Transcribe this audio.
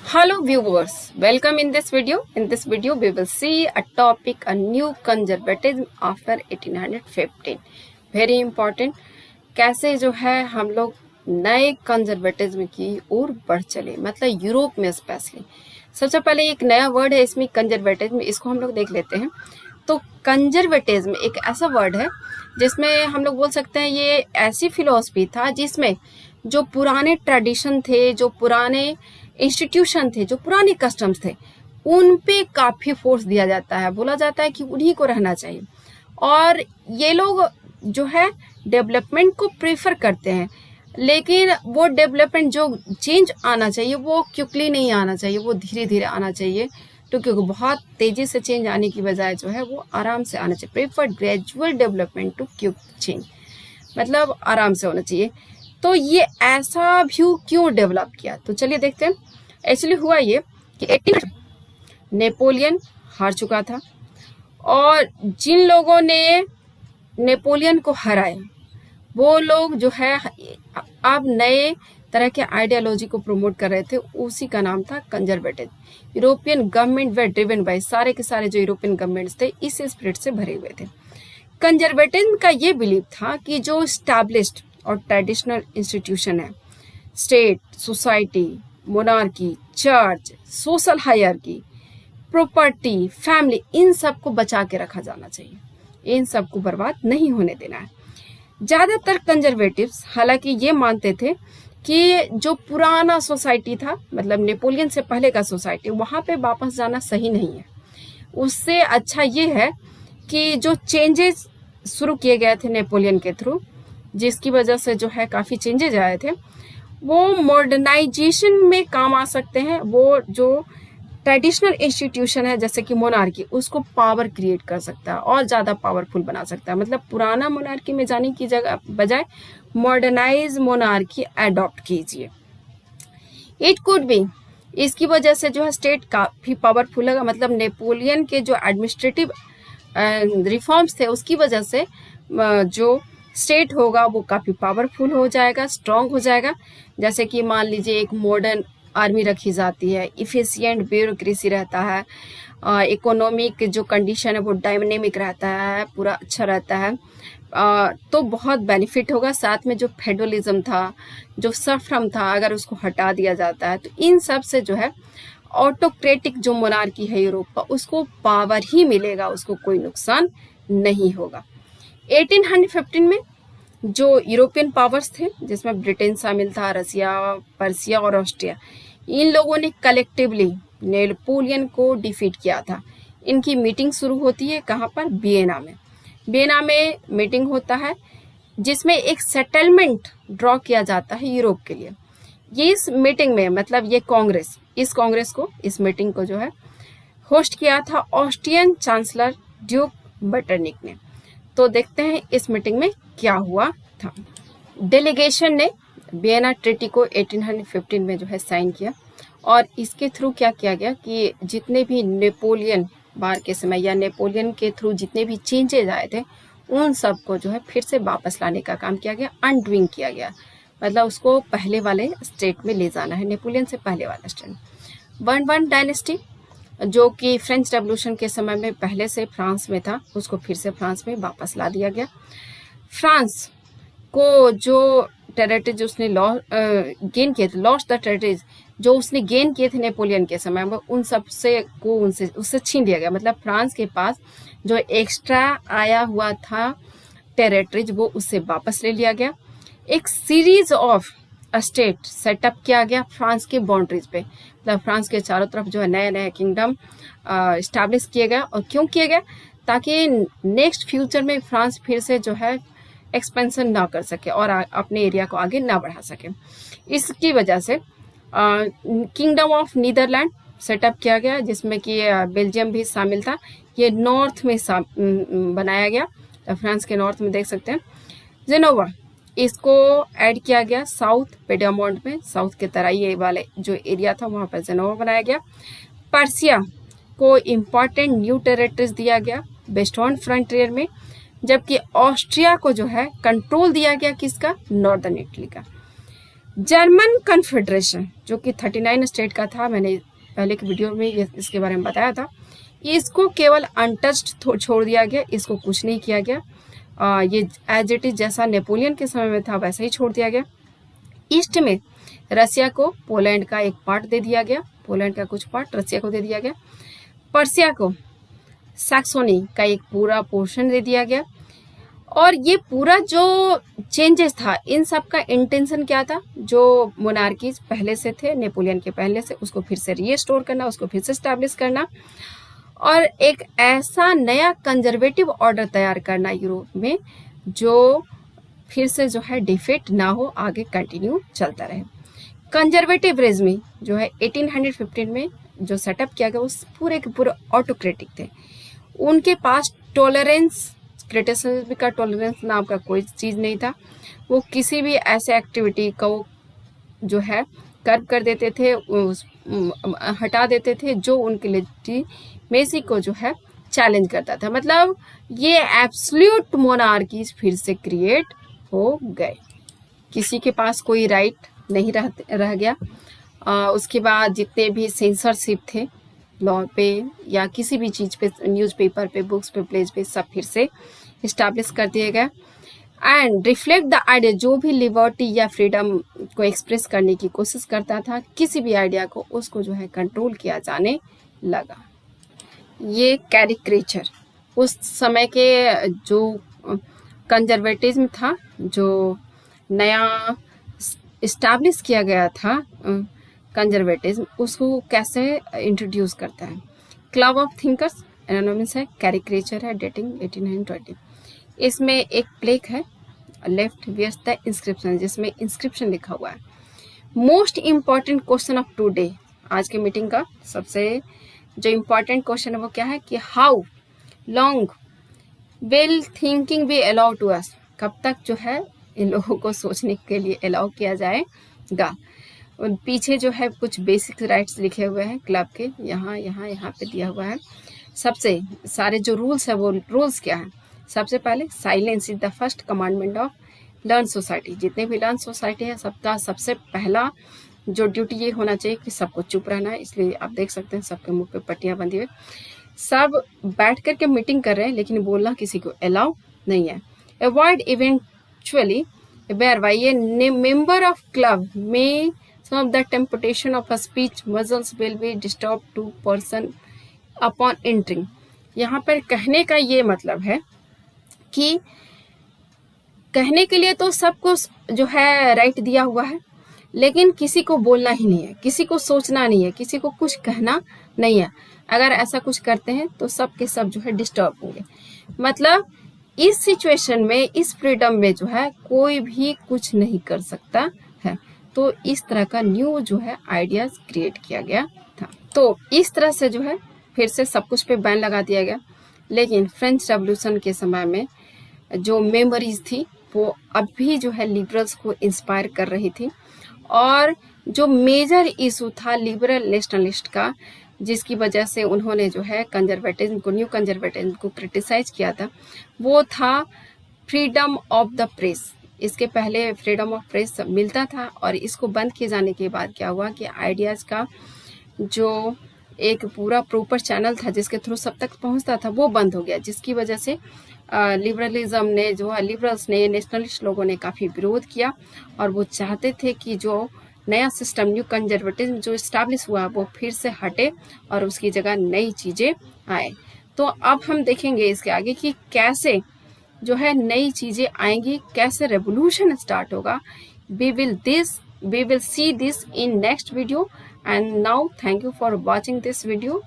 Hello viewers, welcome in this video. In this video we will see a topic, a new conservatism after 1815. Very important. कैसे जो है हम लोग नए conservatism की ओर बढ़ चले, मतलब यूरोप में स्पेशली। सबसे पहले एक नया वर्ड है इसमें कंजर्वेटिज्म, इसको हम लोग देख लेते हैं। तो कंजर्वेटिज्म एक ऐसा वर्ड है जिसमें हम लोग बोल सकते हैं ये ऐसी फिलॉसफी था जिसमें जो पुराने ट्रेडिशन थे, जो पुराने इंस्टीट्यूशन थे, जो पुराने कस्टम्स थे, उन पे काफ़ी फोर्स दिया जाता है। बोला जाता है कि उन्हीं को रहना चाहिए और ये लोग जो है डेवलपमेंट को प्रेफर करते हैं, लेकिन वो डेवलपमेंट जो चेंज आना चाहिए वो क्विकली नहीं आना चाहिए, वो धीरे धीरे आना चाहिए। तो क्योंकि बहुत तेज़ी से चेंज आने की बजाय जो है वो आराम से आना चाहिए। Prefer gradual development to quick change, मतलब आराम से होना चाहिए। तो ये ऐसा व्यू क्यों डेवलप किया, तो चलिए देखते हैं। एक्चुअली हुआ ये कि 18 नेपोलियन हार चुका था और जिन लोगों ने नेपोलियन को हराया वो लोग जो है अब नए तरह के आइडियोलॉजी को प्रमोट कर रहे थे, उसी का नाम था conservative. European government way driven by, सारे के सारे जो यूरोपियन गवर्नमेंट्स थे इस स्पिरिट से भरे हुए थे। कंजर्वेटिज्म का ये बिलीव था कि जो स्टैब्लिश्ड और ट्रेडिशनल इंस्टीट्यूशन है, state, society, monarchy, church, social hierarchy, property, family, इन सब को बचा के रखा जाना चाहिए, इन सब को बर्बाद नहीं होने देना है। ज़्यादातर कंजर्वेटिव्स हालांकि ये मानते थे कि जो पुराना सोसाइटी था, मतलब नेपोलियन से पहले का सोसाइटी, वहाँ पे वापस जाना सही नहीं है। उससे अच्छा ये है कि जो चेंजेस शुरू किए गए थे नेपोलियन के थ्रू, जिसकी वजह से जो है काफ़ी चेंजेज आए थे, वो मॉडर्नाइजेशन में काम आ सकते हैं। वो जो ट्रेडिशनल इंस्टीट्यूशन है जैसे कि मोनार्की, उसको पावर क्रिएट कर सकता है और ज़्यादा पावरफुल बना सकता है। मतलब पुराना मोनार्की में जाने की जगह बजाय मॉडर्नाइज मोनार्की अडॉप्ट कीजिए। इट कुड बी, इसकी वजह से जो है स्टेट काफ़ी पावरफुल होगा। मतलब नेपोलियन के जो एडमिनिस्ट्रेटिव रिफॉर्म्स थे उसकी वजह से जो स्टेट होगा वो काफ़ी पावरफुल हो जाएगा, स्ट्रॉन्ग हो जाएगा। जैसे कि मान लीजिए एक मॉडर्न आर्मी रखी जाती है, इफिशिएंट ब्यूरोक्रेसी रहता है, इकोनॉमिक जो कंडीशन है वो डायनेमिक रहता है, पूरा अच्छा रहता है, तो बहुत बेनिफिट होगा। साथ में जो फेडरलिज्म था, जो सफ्रम था, अगर उसको हटा दिया जाता है तो इन सब से जो है ऑटोक्रेटिक जो मोनार्की है यूरोप का, उसको पावर ही मिलेगा, उसको कोई नुकसान नहीं होगा। 1815 में जो यूरोपियन पावर्स थे जिसमें ब्रिटेन शामिल था, रसिया, पर्सिया और ऑस्ट्रिया, इन लोगों ने कलेक्टिवली नेपोलियन को डिफीट किया था। इनकी मीटिंग शुरू होती है कहाँ पर? वियना में। वियना में मीटिंग होता है जिसमें एक सेटलमेंट ड्रॉ किया जाता है यूरोप के लिए। ये इस मीटिंग में, मतलब ये कांग्रेस, इस मीटिंग को जो है होस्ट किया था ऑस्ट्रियन चांसलर ड्यूक मेटरनिक ने। तो देखते हैं इस मीटिंग में क्या हुआ था। डेलीगेशन ने वियना ट्रीटी को 1815 में जो है साइन किया और इसके थ्रू क्या किया गया कि जितने भी नेपोलियन वार के समय या नेपोलियन के थ्रू जितने भी चेंजेज आए थे उन सब को जो है फिर से वापस लाने का काम किया गया, अनडूइंग किया गया। मतलब उसको पहले वाले स्टेट में ले जाना है, नेपोलियन से पहले वाला स्टेट। वन डायनेस्टी जो कि फ्रेंच रेवोल्यूशन के समय में पहले से फ्रांस में था, उसको फिर से फ्रांस में वापस ला दिया गया। फ्रांस को जो टेरिटरीज उसने गेन किए थे, लॉस्ट द टेरिटरीज जो उसने गेन किए थे नेपोलियन के समय में, उन सब से को उससे छीन लिया गया। मतलब फ्रांस के पास जो एक्स्ट्रा आया हुआ था टेरिटरीज वो उससे वापस ले लिया गया। एक सीरीज ऑफ स्टेट सेटअप किया गया फ्रांस के बाउंड्रीज पे, मतलब फ्रांस के चारों तरफ जो है नए नए किंगडम इस्टेब्लिश किए गए। और क्यों किए गए? ताकि नेक्स्ट फ्यूचर में फ्रांस फिर से जो है एक्सपेंशन ना कर सके और अपने एरिया को आगे ना बढ़ा सके। इसकी वजह से किंगडम ऑफ नीदरलैंड सेटअप किया गया जिसमें कि बेल्जियम भी शामिल था। ये नॉर्थ में बनाया गया, तो फ्रांस के नॉर्थ में देख सकते हैं। जेनोवा, इसको ऐड किया गया साउथ पेडामोंट में, साउथ के तराई वाले जो एरिया था वहाँ पर जेनोवा बनाया गया। पर्सिया को इम्पॉर्टेंट न्यू टेरिटरीज दिया गया वेस्टर्न फ्रंटियर में, जबकि ऑस्ट्रिया को जो है कंट्रोल दिया गया किसका? नॉर्दर्न इटली का। जर्मन कन्फेडरेशन जो कि 39 स्टेट का था, मैंने पहले की वीडियो में इसके बारे में बताया था, इसको केवल अनटच्ड छोड़ दिया गया, इसको कुछ नहीं किया गया। ये एज इट इज जैसा नेपोलियन के समय में था वैसा ही छोड़ दिया गया। ईस्ट में रसिया को पोलैंड का एक पार्ट दे दिया गया, पोलैंड का कुछ पार्ट रसिया को दे दिया गया। पर्सिया को सैक्सोनी का एक पूरा पोर्शन दे दिया गया। और ये पूरा जो चेंजेस था, इन सब का इंटेंशन क्या था, जो मोनार्कीज पहले से थे नेपोलियन के पहले से, उसको फिर से रीस्टोर करना, उसको फिर से स्टैब्लिश करना और एक ऐसा नया कंजर्वेटिव ऑर्डर तैयार करना यूरोप में जो फिर से जो है डिफेक्ट ना हो, आगे कंटिन्यू चलता रहे। कंजर्वेटिव रेजिम जो है 1815 में जो सेटअप किया गया वो पूरे के पूरे ऑटोक्रेटिक थे। उनके पास टॉलरेंस, क्रिटिसिज्म का टॉलरेंस नाम का कोई चीज़ नहीं था। वो किसी भी ऐसे एक्टिविटी को जो है कर्व कर देते थे, हटा देते थे जो उनके लेजिटिमेसी को जो है चैलेंज करता था। मतलब ये एब्सोल्यूट मोनार्कीज फिर से क्रिएट हो गए, किसी के पास कोई राइट नहीं रह गया। उसके बाद जितने भी सेंसरशिप थे लॉ पे या किसी भी चीज़ पे, न्यूज़पेपर पे, बुक्स पे, प्लेज पे, सब फिर से इस्टेब्लिश कर दिए गए। एंड रिफ्लेक्ट द आइडिया, जो भी लिबर्टी या फ्रीडम को एक्सप्रेस करने की कोशिश करता था, किसी भी आइडिया को, उसको जो है कंट्रोल किया जाने लगा। ये कैरिकेचर उस समय के जो कंजर्वेटिज्म था, जो नया इस्टेब्लिश किया गया था कंजर्वेटिज्म, उसको कैसे इंट्रोड्यूस करता है। क्लब ऑफ थिंकर्स एनोनिमस है, कैरिकेचर है, डेटिंग 1820। इसमें एक प्लेक है, लेफ्ट वियर्स द इंस्क्रिप्शन, जिसमें इंस्क्रिप्शन लिखा हुआ है। Most important question of today, आज के मीटिंग का सबसे जो इम्पॉर्टेंट क्वेश्चन है वो क्या है कि how long will thinking be allow to us, कब तक जो है इन लोगों को सोचने के लिए अलाउ किया जाएगा। पीछे जो है कुछ बेसिक राइट्स लिखे हुए हैं क्लब के, यहाँ पे दिया हुआ है। सबसे सारे जो रूल्स है वो रूल्स क्या है। सबसे पहले silence is the first commandment of learn society. जितने भी लर्न सोसाइटी है सबका सबसे पहला जो ड्यूटी ये होना चाहिए कि सबको चुप रहना है। इसलिए आप देख सकते हैं सबके मुंह पे पट्टियां बंधी हुई, सब बैठ करके मीटिंग कर रहे हैं लेकिन बोलना किसी को अलाउ नहीं है। Avoid eventually whereby a member of club may some of the temptation of a speech muscles will be disturbed to person upon entering। यहाँ पर कहने का ये मतलब है कि कहने के लिए तो सबको जो है राइट दिया हुआ है, लेकिन किसी को बोलना ही नहीं है, किसी को सोचना नहीं है, किसी को कुछ कहना नहीं है। अगर ऐसा कुछ करते हैं तो सब के सब जो है डिस्टर्ब होंगे। मतलब इस सिचुएशन में, इस फ्रीडम में जो है कोई भी कुछ नहीं कर सकता है। तो इस तरह का न्यू जो है आइडियाज क्रिएट किया गया था। तो इस तरह से जो है फिर से सब कुछ पे बैन लगा दिया गया। लेकिन फ्रेंच रेवोल्यूशन के समय में जो मेमोरीज थी वो अभी जो है लिबरल्स को इंस्पायर कर रही थी। और जो मेजर इशू था लिबरल नेशनलिस्ट का, जिसकी वजह से उन्होंने जो है कंजर्वेटिज्म को, न्यू कंजर्वेटिज्म को क्रिटिसाइज किया था, वो था फ्रीडम ऑफ द प्रेस। इसके पहले फ्रीडम ऑफ प्रेस मिलता था और इसको बंद किए जाने के बाद क्या हुआ कि आइडियाज़ का जो एक पूरा प्रॉपर चैनल था जिसके थ्रू सब तक पहुंचता था वो बंद हो गया, जिसकी वजह से लिबरलिज्म ने जो है, लिबरल्स ने, नेशनलिस्ट लोगों ने काफ़ी विरोध किया और वो चाहते थे कि जो नया सिस्टम, न्यू कंजर्वेटिज्म जो इस्टेब्लिश हुआ वो फिर से हटे और उसकी जगह नई चीज़ें आए। तो अब हम देखेंगे इसके आगे कि कैसे जो है नई चीज़ें आएंगी, कैसे रेवोल्यूशन स्टार्ट होगा। We will see this in next video, and now thank you for watching this video.